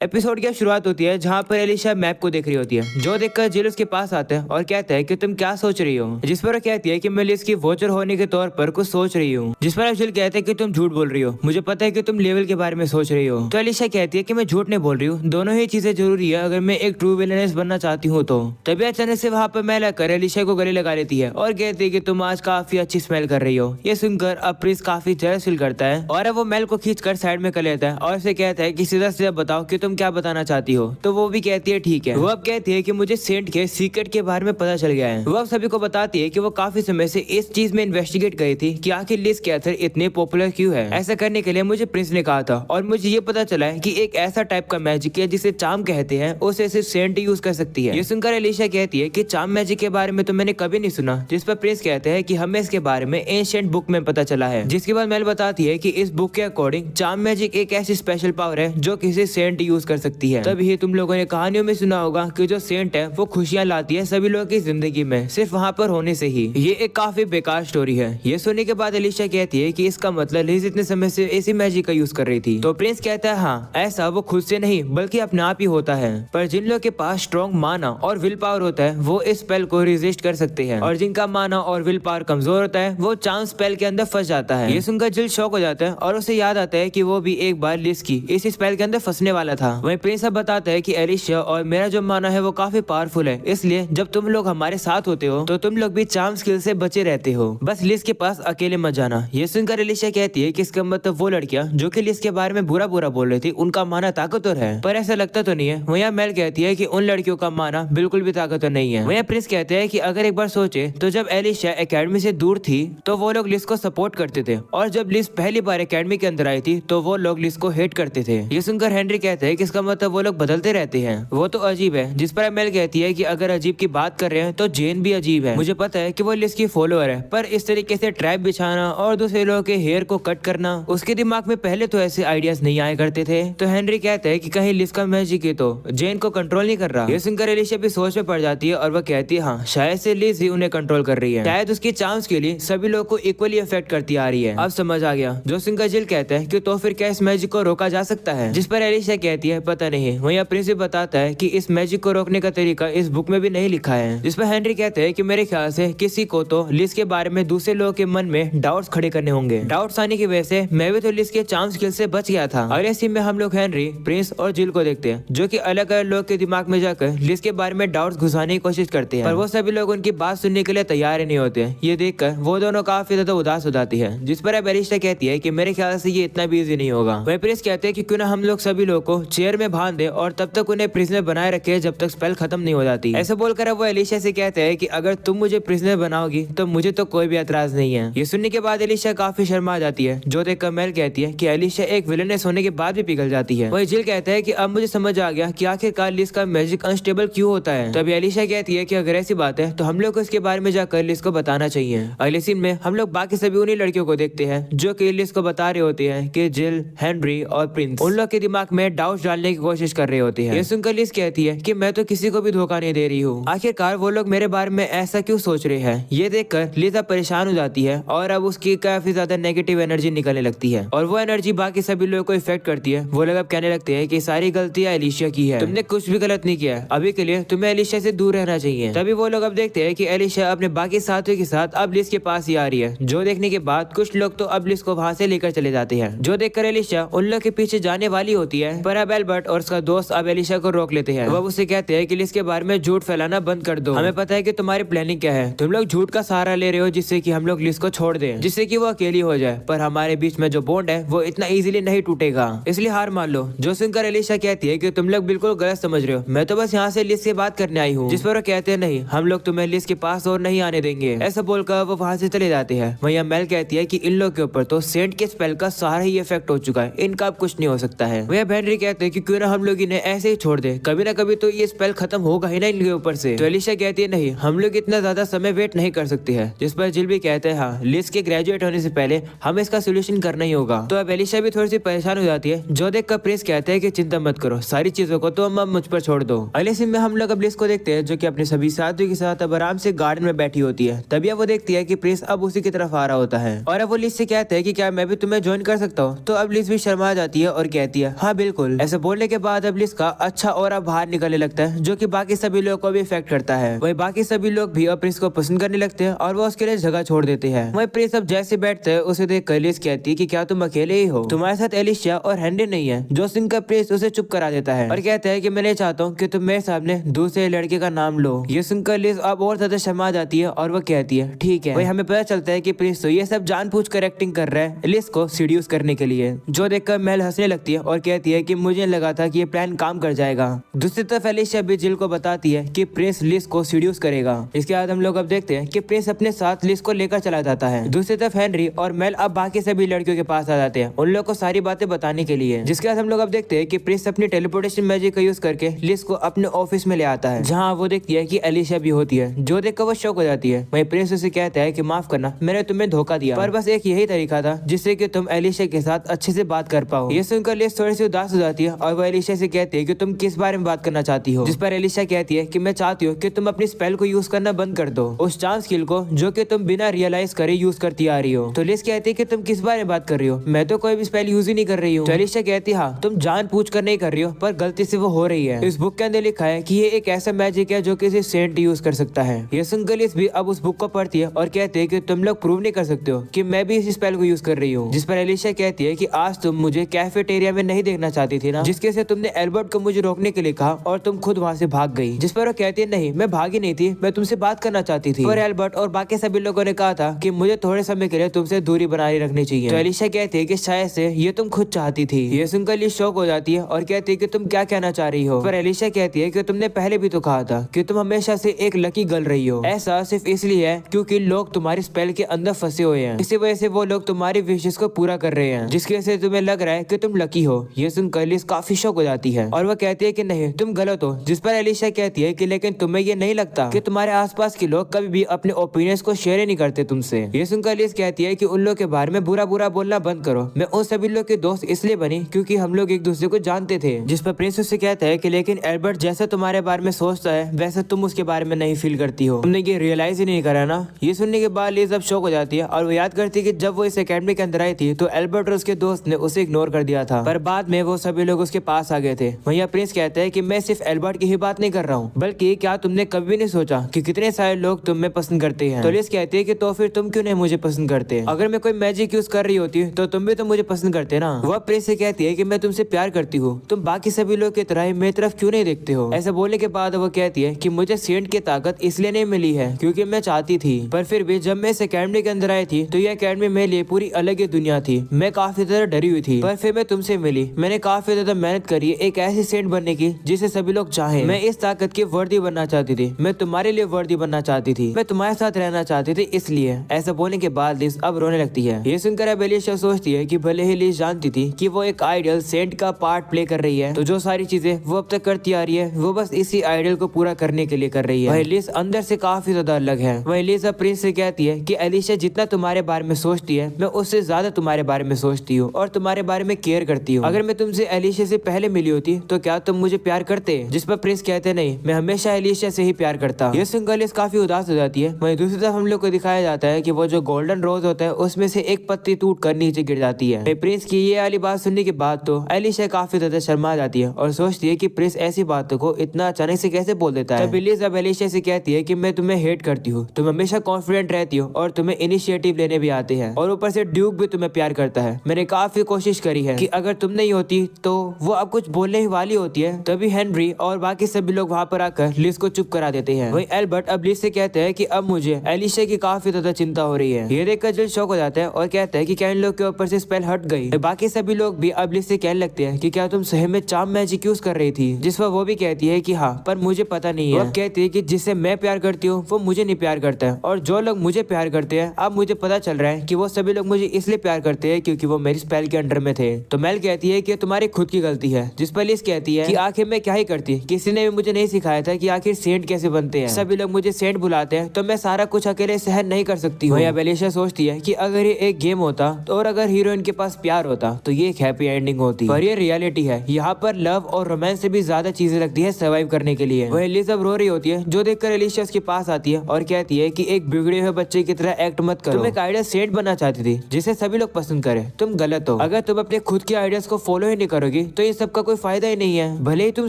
Episode की शुरुआत होती है जहाँ पर एलिशा मैप को देख रही होती है, जो देखकर जिल उसके पास आता है और कहता है कि तुम क्या सोच रही हो। जिस पर वो कहती है कि मैं लिस की वोचर होने के तौर पर कुछ सोच रही हूँ। जिस पर जिल कहते हैं कि तुम झूठ बोल रही हो, मुझे पता है कि तुम लेवल के बारे में सोच रही हो। तो एलिशा कहती है कि मैं झूठ नहीं बोल रही हूँ, दोनों ही चीजें जरूरी है अगर मैं एक ट्रू विलेनेस बनना चाहती हूँ। तो तभी अचानक से वहाँ पर मैल आकर एलिशा को गले लगा लेती है और कहती है कि तुम आज काफी अच्छी स्मेल कर रही हो। ये सुनकर अब प्रिंस काफी जेलस फील करता है और अब वो मैल को खींचकर साइड में कर लेता है और उसे कहता है कि सीधा सीधा बताओ कि तुम क्या बताना चाहती हो। तो वो भी कहती है ठीक है। वो अब कहती है कि मुझे सेंट के सीक्रेट के बारे में पता चल गया है। वो अब सभी को बताती है कि वो काफी समय से इस चीज में इन्वेस्टिगेट गई थी कि आखिर लिस कैथर इतने पॉपुलर क्यों है। ऐसा करने के लिए मुझे प्रिंस ने कहा था और मुझे ये पता चला है कि एक ऐसा टाइप का मैजिक है जिसे चार्म कहते हैं, उसे सिर्फ सेंट यूज कर सकती है। ये सुनकर एलिशा कहती है कि चार्म मैजिक के बारे में तो मैंने कभी नहीं सुना। जिस पर प्रिंस कहते हैं कि हमें इसके बारे में एंशिएंट बुक में पता चला है। जिसके बाद मेल बताती है कि इस बुक के अकॉर्डिंग चार्म मैजिक एक ऐसी स्पेशल पावर है जो किसी सेंट यूज कर सकती है। तभी तुम लोगों ने कहानियों में सुना होगा कि जो सेंट है वो खुशियां लाती है सभी लोगों की जिंदगी में सिर्फ वहाँ पर होने से ही। ये एक काफी बेकार स्टोरी है। ये सुनने के बाद एलिशा कहती है कि इसका मतलब लिज इतने समय से इसी मैजिक का यूज कर रही थी। तो प्रिंस कहता है हाँ, ऐसा वो खुद से नहीं बल्कि अपने आप ही होता है। पर जिन लोगों के पास स्ट्रॉन्ग माना और विल पावर होता है वो इस स्पेल को रेजिस्ट कर सकते हैं, और जिनका माना और विल पावर कमजोर होता है वो चांस स्पेल के अंदर फंस जाता है। ये सुनकर जिल शॉक हो जाता है और उसे याद आता है कि वो भी एक बार लिज की इस स्पेल के अंदर फंसने वाला था। वहीं प्रिंस अब बताता है कि एलिशा और मेरा जो माना है वो काफी पावरफुल है, इसलिए जब तुम लोग हमारे साथ होते हो तो तुम लोग भी चार्म स्किल से बचे रहते हो, बस लिज के पास अकेले मत जाना। ये सुनकर एलिशा कहती है कि इसका मतलब वो लड़कियां जो कि लिज के बारे में बुरा बुरा बोल रही थी उनका माना ताकतवर है, पर ऐसा लगता तो नहीं है। वहीं मेल कहती है कि उन लड़कियों का माना बिल्कुल भी ताकतवर नहीं है। वहीं प्रिंस कहते हैं कि अगर एक बार सोचे तो जब एलिशा एकेडमी से दूर थी तो वो लोग लिज को सपोर्ट करते थे, और जब लिज पहली बार एकेडमी के अंदर आई थी तो वो लोग लिज को हेट करते थे। ये सुनकर हेनरी कहते हैं कि इसका मतलब वो लोग बदलते रहते हैं, वो तो अजीब है। जिस पर मेल कहती है कि अगर अजीब की बात कर रहे हैं तो जेन भी अजीब है। मुझे पता है कि वो लिज की फॉलोअर है, पर इस तरीके से ट्रैप बिछाना और दूसरे लोगों के हेयर को कट करना उसके दिमाग में पहले तो ऐसे आइडियाज नहीं आया करते थे। तो हेनरी कहता है कि कहीं लिज का मैजिक है तो जेन को कंट्रोल नहीं कर रहा। ये सुनकर एलिशा भी सोच में पड़ जाती है और वह कहती है हाँ, शायद से लिज ही उन्हें कंट्रोल कर रही है, शायद उसकी चांस के लिए सभी लोगों को इक्वली इफेक्ट करती आ रही है। अब समझ आ गया। जो सुनकर जिल कहता है कि तो फिर क्या इस मैजिक को रोका जा सकता है। जिस पर एलिशा कहती है पता नहीं। वहीं प्रिंस बताता है कि इस मैजिक को रोकने का तरीका इस बुक में भी नहीं लिखा है। जिस पर हेनरी कहते हैं कि मेरे ख्याल से किसी को तो लिज के बारे में दूसरे लोगों के मन में डाउट्स खड़े करने होंगे। डाउट्स आने की वजह से मैं भी तो लिज के चार्म स्किल से बच गया था। अगले सीन में हम लोग हेनरी, प्रिंस और जिल को देखते हैं जो कि अलग अलग लोग के दिमाग में जाकर लिज के बारे में डाउट्स घुसाने की कोशिश करते हैं, पर वो सभी लोग उनकी बात सुनने के लिए तैयार ही नहीं होते। ये देखकर वो दोनों काफी ज्यादा उदास हो जाती है। जिस पर अब एलिशा कहती है कि मेरे ख्याल से ये इतना भी इजी नहीं होगा। वहीं प्रिंस कहते हैं कि क्यों ना हम लोग सभी लोग को चेयर में बांध दे और तब तक उन्हें प्रिजनर बनाए रखे जब तक स्पेल खत्म नहीं हो जाती। ऐसे बोलकर अब वो एलिशा से कहते हैं कि अगर तुम मुझे प्रिजनर बनाओगी तो मुझे तो कोई भी एतराज नहीं है। ये सुनने के बाद एलिशा काफी शर्मा जाती है, जो देखकर मेल कहती है कि एलिशा एक विलेनेस होने के बाद भी पिघल जाती है। वही जिल कहता है कि अब मुझे समझ आ गया कि आखिरकार लिज का मैजिक अनस्टेबल क्यों होता है। तभी एलिशा कहती है कि अगर ऐसी बात है तो हम लोग को इसके बारे में जाकर लिज को बताना चाहिए। अगले सीन में हम लोग बाकी सभी उन्हीं लड़कियों को देखते हैं जो कि लिज को बता रहे होते हैं कि जिल, हेनरी और प्रिंस उन लोग के दिमाग में डाउट डालने की कोशिश कर रहे होते हैं। ये सुनकर लिज कहती है कि मैं तो किसी को भी धोखा नहीं दे रही हूँ, आखिरकार वो लोग मेरे बारे में ऐसा क्यों सोच रहे हैं। ये देखकर लिज अब परेशान हो जाती है और अब उसकी काफी ज्यादा नेगेटिव एनर्जी निकलने लगती है और वो एनर्जी बाकी सभी लोगों को इफेक्ट करती है। वो लोग अब कहने लगते हैं कि सारी गलतियां एलिशा की है, तुमने कुछ भी गलत नहीं किया, अभी के लिए तुम्हें एलिशा से दूर रहना चाहिए। तभी वो लोग अब देखते हैं कि एलिशा अपने बाकी साथियों के साथ अब लिज के पास ही आ रही है, जो देखने के बाद कुछ लोग तो अब लिज को वहाँ से लेकर चले जाते हैं। जो देखकर एलिशा उन लोग के पीछे जाने वाली होती है, पर अब एल्बर्ट और उसका दोस्त अब एलिशा को रोक लेते हैं। वो उससे कहते हैं कि लिज के बारे में झूठ फैलाना बंद कर दो, हमें पता है कि तुम्हारी प्लानिंग क्या है, तुम लोग झूठ का सहारा ले रहे हो जिससे कि हम लोग लिज को छोड़ दें, जिससे कि वो अकेली हो जाए, पर हमारे बीच में जो बॉन्ड है वो इतना इजीली नहीं टूटेगा, इसलिए हार मान लो। जो सुनकर एलिशा कहती है कि तुम लोग बिल्कुल गलत समझ रहे हो, मैं तो बस यहाँ से लिज से बात करने आई हूँ। जिस पर वो कहते हैं नहीं, हम लोग तुम्हें लिज के पास और नहीं आने देंगे। ऐसा बोलकर वो वहाँ से चले जाते हैं। वहीं मेल कहती है कि इन लोग के ऊपर तो सेंट के स्पेल का सारा ही इफेक्ट हो चुका है, इनका अब कुछ नहीं हो सकता है। वह हेनरी कहते हैं कि क्यों ना हम लोग इन्हें ऐसे ही छोड़ दे, कभी ना कभी तो ये स्पेल खत्म होगा ही ना इनके ऊपर से। तो एलिशा कहती है नहीं, हम लोग इतना ज्यादा समय वेट नहीं कर सकते हैं। जिस पर जिल भी कहते हैं हाँ, लिज के ग्रेजुएट होने से पहले हमें इसका सोल्यूशन करना ही होगा। तो अब एलिशा भी थोड़ी सी परेशान हो जाती है, जो देखकर प्रिंस कहते हैं कि चिंता मत करो, सारी चीजों को तो अब मुझ पर छोड़ दो। अगले सीन में हम लोग अब लिज को देखते हैं जो कि अपने सभी साथियों के साथ अब आराम से गार्डन में बैठी होती है। तभी अब वो देखती है कि प्रिंस अब उसी की तरफ आ रहा होता है और अब वो लिज से कहते हैं कि क्या मैं भी तुम्हें ज्वाइन कर सकता हूँ। तो अब लिज भी शर्मा जाती है और कहती है हाँ बिल्कुल। ऐसा बोलने के बाद अब लिस का अच्छा और बाहर निकलने लगता है, जो कि बाकी सभी लोगों को भी इफेक्ट करता है। वही बाकी सभी लोग भी अब प्रिंस को पसंद करने लगते हैं और वो उसके लिए जगह छोड़ देते हैं। वही प्रिंस अब जैसे बैठते हैं उसे देख कर लिस कहती है कि क्या तुम अकेले ही हो, तुम्हारे साथ एलिशिया और हेनरी नहीं है। जो सुनकर प्रिंस उसे चुप करा देता है और कहता है कि मैं नहीं चाहता हूँ कि तुम मेरे सामने दूसरे लड़के का नाम लो। ये सुनकर लिस अब और ज्यादा शर्मा जाती है और वो कहती है ठीक है। वही हमें पता चलता है कि प्रिंस तो ये सब जानबूझकर एक्टिंग कर रहा है लिस को सीड्यूस करने के लिए, जो देखकर मेल हंसने लगती है और कहती है कि मुझे लगा था कि ये प्लान काम कर जाएगा। दूसरी तरफ एलिशिया भी जिल को बताती है कि प्रिंस लिस को सीड्यूस करेगा। इसके बाद हम लोग अब देखते हैं कि प्रिंस अपने साथ लिस को लेकर चला जाता है। दूसरी तरफ हेनरी और मेल अब बाकी सभी लड़कियों के पास आ जाते हैं उन लोग को सारी बातें बताने के लिए। जिसके बाद हम लोग अब देखते हैं कि प्रिंस अपनी टेलीपोर्टेशन मैजिक का यूज करके लिस को अपने ऑफिस में ले आता है, जहाँ वो देखती है कि एलिशिया भी होती है, जो देखकर वो शॉक हो जाती है। वहीं प्रिंस उसे कहता है कि माफ करना, मैंने तुम्हें धोखा दिया, पर बस एक यही तरीका था जिससे कि तुम एलिशिया के साथ अच्छे से बात कर पाओ। ये सुनकर लिस थोड़ी सी उदास हो जाती है और वो एलिशिया से कहती है कि तुम किस बारे में बात करना चाहती हो। जिस पर एलिशिया कहती है कि मैं चाहती हूँ कि तुम अपनी स्पेल को यूज करना बंद कर दो, उस चांस स्किल को जो कि तुम बिना रियलाइज करे यूज करती आ रही हो। तो लिस कहती है कि तुम किस बारे में बात कर रही हो, मैं तो कोई भी स्पेल यूज ही नहीं कर रही हूँ। तो एलिशिया कहती है हाँ, तुम जानबूझ कर नहीं कर रही हो, पर गलती से वो हो रही है। इस बुक के अंदर लिखा है कि ये एक ऐसा मैजिक है जो किसी सेंट यूज कर सकता है। ये सुनकर लिस भी अब उस बुक को पढ़ती है और कहती है कि तुम लोग प्रूव नहीं कर सकते हो कि मैं भी इस स्पेल को यूज कर रही हूँ। जिस पर एलिशिया कहती है कि आज तुम मुझे कैफेटेरिया में नहीं देखना चाहती थी ना, जिसके से तुमने एल्बर्ट को मुझे रोकने के लिए कहा और तुम खुद वहाँ से भाग गई। जिस पर वो कहती है नहीं, मैं भागी नहीं थी, मैं तुमसे बात करना चाहती थी। और एल्बर्ट और बाकी सभी लोगों ने कहा था कि मुझे थोड़े समय के लिए तुमसे दूरी बनाए रखनी चाहिए। तो एलिशिया कहती है कि शायद से ये तुम खुद चाहती थी। ये सुनकर लिस शॉक हो जाती है और कहती है कि तुम क्या कहना चाह रही हो। पर एलिशिया कहती है कि तुमने पहले भी तो कहा था कि तुम हमेशा से एक लकी गर्ल रही हो। ऐसा सिर्फ इसलिए है क्योंकि लोग तुम्हारी स्पेल के अंदर फंसे हुए हैं, इसी वजह से वो लोग तुम्हारी विशेष को पूरा कर रहे हैं, जिसकी वजह से तुम्हें लग रहा है कि तुम लकी हो। ये सुनकर लिस काफी शॉक हो जाती है और वो कहती है कि नहीं, तुम गलत हो। जिस पर एलिशिया कहती है कि लेकिन तुम्हें ये नहीं लगता कि तुम्हारे आसपास के लोग कभी भी अपने ओपिनियंस को शेयर ही नहीं करते तुमसे। ये सुनकर लिस कहती है कि उन लोग के बारे में बुरा बुरा बोलना बंद करो। मैं उन सभी लोग के दोस्त इसलिए बनी क्योंकि हम लोग एक दूसरे को जानते थे। जिस पर प्रिंस उससे कहता है कि लेकिन एल्बर्ट जैसा तुम्हारे बारे में सोचता है वैसा तुम उसके बारे में नहीं फील करती हो, तुमने ये रियलाइज ही नहीं करा ना। ये सुनने के बाद लिस अब शॉक हो जाती है और वो याद करती है कि जब वो इस एकेडमी के अंदर आई थी तो एल्बर्ट और उसके दोस्त ने उसे इग्नोर कर दिया था, पर बाद में वो सभी लोग उसके पास आ गए थे। वहीं प्रिंस कहता है कि मैं सिर्फ एल्बर्ट की ही बात नहीं कर रहा हूँ, बल्कि क्या तुमने कभी नहीं सोचा कि कितने सारे लोग तुम्हें पसंद करते हैं। तो लिस कहती है कि तो फिर तुम क्यों नहीं मुझे पसंद करते? अगर मैं कोई मैजिक यूज कर रही होती तो तुम भी तो मुझे पसंद करते ना। वह प्रिंस से कहती है कि मैं तुमसे प्यार करती हूँ, तुम बाकी सभी लोग की तरह मेरी तरफ क्यों नहीं देखते हो? ऐसा बोलने के बाद वो कहती है कि मुझे सेंट की ताकत इसलिए नहीं मिली है क्योंकि मैं चाहती थी, पर फिर भी जब मैं इस एकेडमी के अंदर आई थी तो ये एकेडमी मेरे लिए पूरी अलग ही दुनिया थी। मैं काफी ज्यादा डरी हुई थी, पर फिर मैं तुमसे मिली। मैंने काफी ज्यादा मेहनत करी एक ऐसी सेंट बनने की जिसे सभी लोग चाहें। मैं इस ताकत की वर्दी बनना चाहती थी, मैं तुम्हारे लिए वर्दी बनना चाहती थी, मैं तुम्हारे साथ रहना चाहती थी, इसलिए। ऐसा बोलने के बाद लिस अब रोने लगती है। ये सुनकर अब एलिशिया सोचती है कि भले ही लिस जानती थी कि वो एक आइडियल सेंट का पार्ट प्ले कर रही है, तो जो सारी चीजें वो अब तक करती आ रही है वो बस इसी आइडियल को पूरा करने के लिए कर रही है। वही लिस अंदर से काफी ज्यादा अलग है। वही लिस अब प्रिंस से कहती है कि एलिशिया जितना तुम्हारे बारे में सोचती है मैं उससे ज्यादा तुम्हारे बारे में सोचती हूँ और तुम्हारे बारे में केयर करती हूँ। अगर मैं तुमसे एलिशिया से पहले मिली होती तो क्या तुम मुझे प्यार करते? जिस पर प्रिंस कहते नहीं, मैं हमेशा एलिशिया से ही प्यार करता। ये सुनकर लिस काफी उदास हो जाती है। वहीं दूसरी तरफ हम लोग को दिखाया जाता है कि वो जो गोल्डन रोज होता है उसमें से एक पत्ती टूट कर नीचे गिर जाती है। प्रिंस की ये वाली बात सुनने के बाद तो एलिशिया काफी ज्यादा शर्मा जाती है और सोचती है कि प्रिंस ऐसी बातों को इतना अचानक से कैसे बोल देता है। तब लिस अब एलिशिया से कहती है कि मैं तुम्हें हेट करती हूँ, तुम हमेशा कॉन्फिडेंट रहती हो और तुम्हें इनिशिएटिव लेने भी आते हैं, और ऊपर से ड्यूक भी तुम्हें प्यार करता है। मैंने काफी कोशिश करी है कि अगर तुम नहीं होती तो वो अब कुछ बोलने ही वाली होती है, तभी हेनरी और बाकी सभी लोग वहाँ पर आकर लिस को चुप करा देते हैं। वहीं एल्बर्ट अब लिस से कहते हैं कि अब मुझे एलिशिया की काफी ज्यादा चिंता हो रही है। ये देखकर जिल शॉक हो जाता है और कहता है कि क्या इन लोग के ऊपर से स्पेल हट गई? बाकी सभी लोग भी अब लिस से कहने लगते हैं कि क्या तुम सही में चार्म मैजिक यूज कर रही थी? जिस पर वो भी कहती है कि हाँ, पर मुझे पता नहीं है। वो कहती है कि जिससे मैं प्यार करती हूँ वो मुझे नहीं प्यार करता है, और जो लोग मुझे प्यार करते हैं अब मुझे पता चल रहा है कि वो सभी लोग मुझे इसलिए प्यार करते हैं क्योंकि वो मेरी स्पेल के अंडर में थे। तो मेल कहती है कि तुम्हारी खुद की गलती है। जिस पर लिस कहती है कि आखिर मैं क्या ही करती, किसी ने भी मुझे नहीं सिखाया था कि आखिर सेंट कैसे बनते हैं। सभी लोग मुझे सेंट बुलाते हैं तो मैं सारा कुछ अकेले सहन नहीं कर सकती हूँ। अब एलिशिया सोचती है कि अगर ये एक गेम होता तो और अगर हीरोइन के पास प्यार होता तो ये एक हैप्पी एंडिंग होती, पर ये रियलिटी है। यहाँ पर लव और रोमांस से भी ज्यादा चीजें लगती है सर्वाइव करने के लिए। वह लिस अब रो रही होती है, जो देखकर एलिशिया उसके पास आती है और कहती है कि एक बिगड़े हुए बच्चे की तरह एक्ट मत करो। तुम एक आइडियल सेंट बनना चाहती थी जिसे सभी लोग पसंद करें, तुम गलत हो। अगर तुम अपने खुद के आइडियाज को फॉलो ही नहीं करोगी होगी तो ये सब का कोई फायदा ही नहीं है। भले ही तुम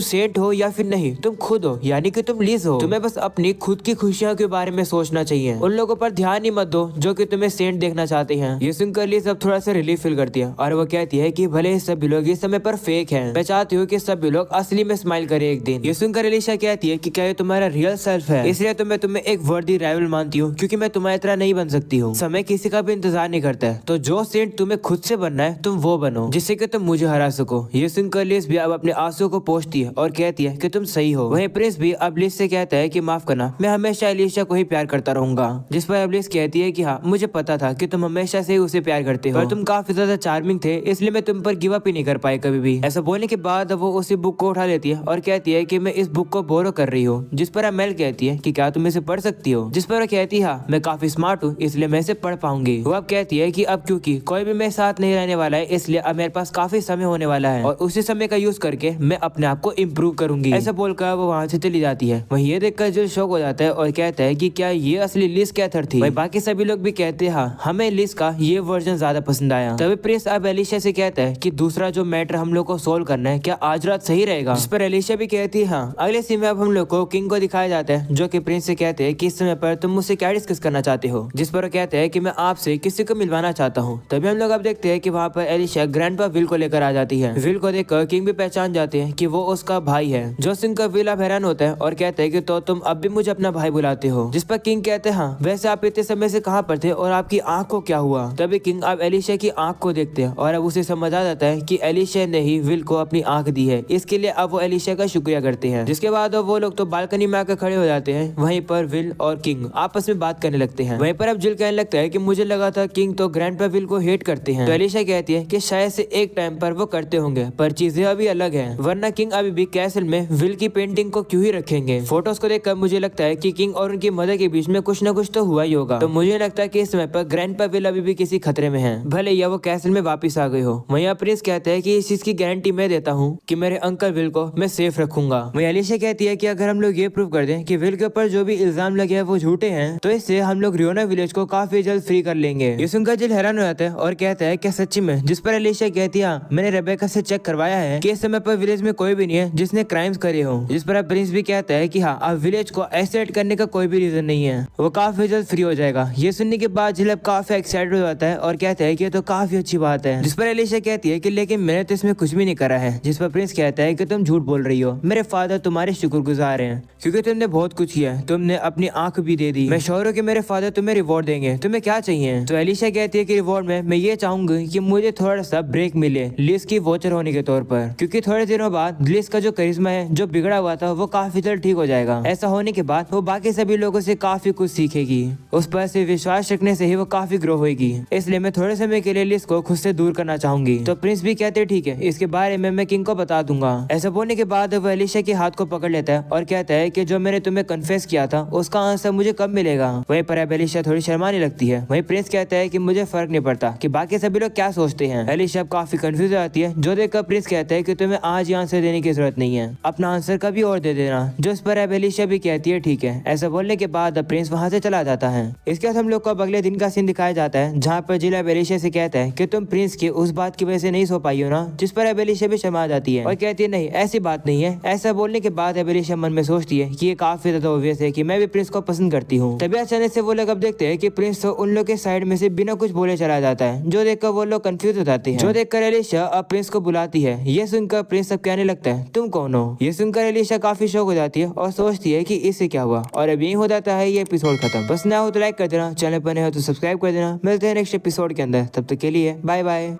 सेंट हो या फिर नहीं, तुम खुद हो, यानी कि तुम लिज हो। तुम्हें बस अपनी खुद की खुशियों के बारे में सोचना चाहिए। उन लोगों पर ध्यान ही मत दो जो कि तुम्हें सेंट देखना चाहते हैं। ये सुनकर लिज अब थोड़ा सा रिलीफ फील करती है और वो कहती है कि भले ही सभी लोग इस समय पर फेक हैं, मैं चाहती हूँ कि सभी लोग असली में स्माइल करे एक दिन। ये सुनकर एलिशा कहती है कि क्या ये तुम्हारा रियल सेल्फ है, इसलिए तो मैं तुम्हें एक वर्दी राइवल मानती हूँ, क्योंकि मैं तुम्हारी तरह नहीं बन सकती हूँ। समय किसी का भी इंतजार नहीं करता है, तो जो सेंट तुम्हें खुद से बनना है तुम वो बनो, जिससे कि तुम मुझे हरा सको। ये सुनकर लिज भी अब अपने आंसू को पोंछती है और कहती है कि तुम सही हो। वहीं प्रिंस भी अब लिज से कहता है कि माफ करना, मैं हमेशा एलिशा को ही प्यार करता रहूंगा। जिस पर अब लिज कहती है कि हाँ, मुझे पता था कि तुम हमेशा से उसे प्यार करते हो, पर तुम काफी ज्यादा चार्मिंग थे, इसलिए मैं तुम पर गिव अप ही नहीं कर पाई कभी भी। ऐसा बोलने के बाद वो उसी बुक को उठा लेती है और कहती है कि मैं इस बुक को बोरो कर रही हूँ। जिस पर मेल कहती है कि क्या तुम इसे पढ़ सकती हो, जिस पर वो कहती है हाँ, मैं काफी स्मार्ट हूँ, इसलिए मैं इसे पढ़ पाऊंगी। वो अब कहती है कि अब क्योंकि कोई भी मेरे साथ नहीं रहने वाला है, इसलिए अब मेरे पास काफी समय होने वाला है और उसी समय का यूज करके मैं अपने आप को इम्प्रूव करूंगी। ऐसा बोलकर वो वहाँ से चली जाती है। वहीं ये देखकर जो शौक हो जाता है और कहता है कि क्या ये असली लिज कैथर थी। वहीं बाकी सभी लोग भी कहते हैं हाँ, हमें लिज का ये वर्जन ज्यादा पसंद आया। तभी प्रिंस अब एलिशा से कहता है कि दूसरा जो मैटर हम लोग को सोल्व करना है, क्या आज रात सही रहेगा। जिस पर एलिशा भी कहती है हाँ। अगले सीन में अब हम लोग को किंग को दिखाया जाता है, जो कि प्रिंस से कहते हैं कि इस समय पर तुम मुझसे क्या डिस्कस करना चाहते हो। जिस पर वो कहते हैं कि मैं आपसे किसी को मिलवाना चाहता हूँ। तभी हम लोग अब देखते हैं कि वहाँ पर एलिशा ग्रैंडपा विल को लेकर आ जाती है। विल को देखकर किंग भी पहचान जाते हैं कि वो उसका भाई है। जो सुनकर विल अब हैरान होता है और कहते हैं कि तो तुम अब भी मुझे अपना भाई बुलाते हो। जिस पर किंग कहते हैं हाँ, वैसे आप इतने समय से कहाँ पर थे और आपकी आंख को क्या हुआ। तभी किंग अब एलिशा की आंख को देखते हैं और अब उसे समझ आ जाता है कि एलिशा ने ही विल को अपनी आंख दी है, इसके लिए अब वो एलिशा का शुक्रिया करते हैं। जिसके बाद वो लोग तो बालकनी में आकर खड़े हो जाते हैं। वहीं पर विल और किंग आपस में बात करने लगते हैं। वहीं पर अब जिल कहने लगता है कि मुझे लगा था किंग तो ग्रैंडपा विल को हेट करते हैं। तो एलिशा कहती है कि शायद से एक टाइम पर वो करते होंगे, पर चीजें अभी अलग है, वरना किंग अभी भी कैसल में विल की पेंटिंग को क्यों ही रखेंगे। फोटोज को देखकर मुझे लगता है कि किंग और उनकी मदर के बीच में कुछ न कुछ तो हुआ ही होगा। तो मुझे लगता है कि इस समय पर ग्रैंडपा विल अभी भी किसी खतरे में है, भले या वो कैसल में वापिस आ गए हो। वहीं प्रिंस कहते हैं कि इस चीज की गारंटी मैं देता हूँ कि मेरे अंकल विल को मैं सेफ रखूंगा। वहीं एलिशा कहती है कि अगर हम लोग ये प्रूव कर दें कि विल के ऊपर जो भी इल्जाम लगे हैं वो झूठे हैं, तो इससे हम लोग रियोना विलेज को काफी जल्द फ्री कर लेंगे। ये सुनकर जिल हैरान हो जाता है और कहता है क्या सच्ची में। जिस पर एलिशा कहती है मैंने रेबेका से चेक करवाया है कि इस समय पर विलेज में कोई भी नहीं है जिसने क्राइम्स करे हो। जिस पर प्रिंस भी कहता है कि हाँ, अब विलेज को एसेट करने का कोई भी रीजन नहीं है, वो काफी जल्द फ्री हो जाएगा। ये सुनने के बाद जिल काफी एक्साइटेड हो जाता है और कहता है कि ये तो काफी अच्छी बात है। जिस पर एलिशा कहती है कि लेकिन मैंने तो इसमें कुछ भी नहीं करा है। जिस पर प्रिंस कहता है कि तुम झूठ बोल रही हो, मेरे फादर तुम्हारे शुक्रगुजार हैं क्योंकि तुमने बहुत कुछ किया, तुमने अपनी आंख भी दे दी। मैं श्योर हूँ कि मेरे फादर तुम्हें रिवॉर्ड देंगे, तुम्हें क्या चाहिए। तो एलिशा कहती है कि रिवॉर्ड में मैं ये चाहूंगी कि मुझे थोड़ा सा ब्रेक मिले लिज की वॉचर होने के तौर पर, क्योंकि थोड़े दिनों बाद लिज का जो करिश्मा है जो बिगड़ा हुआ था वो काफी जल्द ठीक हो जाएगा। ऐसा होने के बाद वो बाकी सभी लोगों से काफी कुछ सीखेगी, उस पर से विश्वास रखने से ही वो काफी ग्रो होगी। इसलिए मैं थोड़े समय के लिए लिज को खुद से दूर करना चाहूंगी। तो प्रिंस भी कहते ठीक है, इसके बारे में मैं किंग को बता दूंगा। ऐसा बोलने के बाद वो एलिशा के हाथ को पकड़ लेता है और कहता है कि जो मैंने तुम्हें कन्फेस किया था उसका आंसर मुझे कब मिलेगा। वहीं पर एलिशा थोड़ी शर्माने लगती है। वहीं प्रिंस कहता है कि मुझे फर्क नहीं पड़ता कि बाकी सभी लोग क्या सोचते हैं। एलिशा काफी कंफ्यूज हो जाती है, जो देखकर प्रिंस कहता है कि तुम्हें आज ही आंसर देने की जरूरत नहीं है, अपना आंसर कभी और दे देना। जो इस पर एलिशा भी कहती है ठीक है। ऐसा बोलने के बाद प्रिंस वहाँ से चला जाता है। इसके बाद हम लोग को अब अगले दिन का सीन दिखाया जाता है, जहाँ पर जिल एलिशा से कहता है कि तुम प्रिंस की उस बात की वजह से नहीं सो पाई हो ना। जिस पर एलिशा भी शर्मा जाती है और कहती है नहीं, ऐसी बात नहीं है। ऐसा बोलने के बाद एलिशा मन में सोचती है कि ये काफी ज्यादा ऑब्वियस है कि मैं भी प्रिंस को पसंद करती हूँ। तभी अचानक से वो लोग अब देखते हैं कि प्रिंस तो उन लोग के साइड में से बिना कुछ बोले चला जाता है, जो देखकर वो लोग कंफ्यूज हो जाते हैं। जो देखकर एलिशा अब प्रिंस को बुलाती है। ये सुनकर प्रिंस अब कहने लगता है तुम कौन हो। ये सुनकर एलिशा काफी शौक हो जाती है और सोचती है कि इससे क्या हुआ। और अब यही हो जाता है ये एपिसोड खत्म। बस ना हो तो लाइक कर देना, चैनल पर नए हो तो सब्सक्राइब कर देना। मिलते हैं नेक्स्ट एपिसोड के अंदर, तब तक के लिए बाय बाय।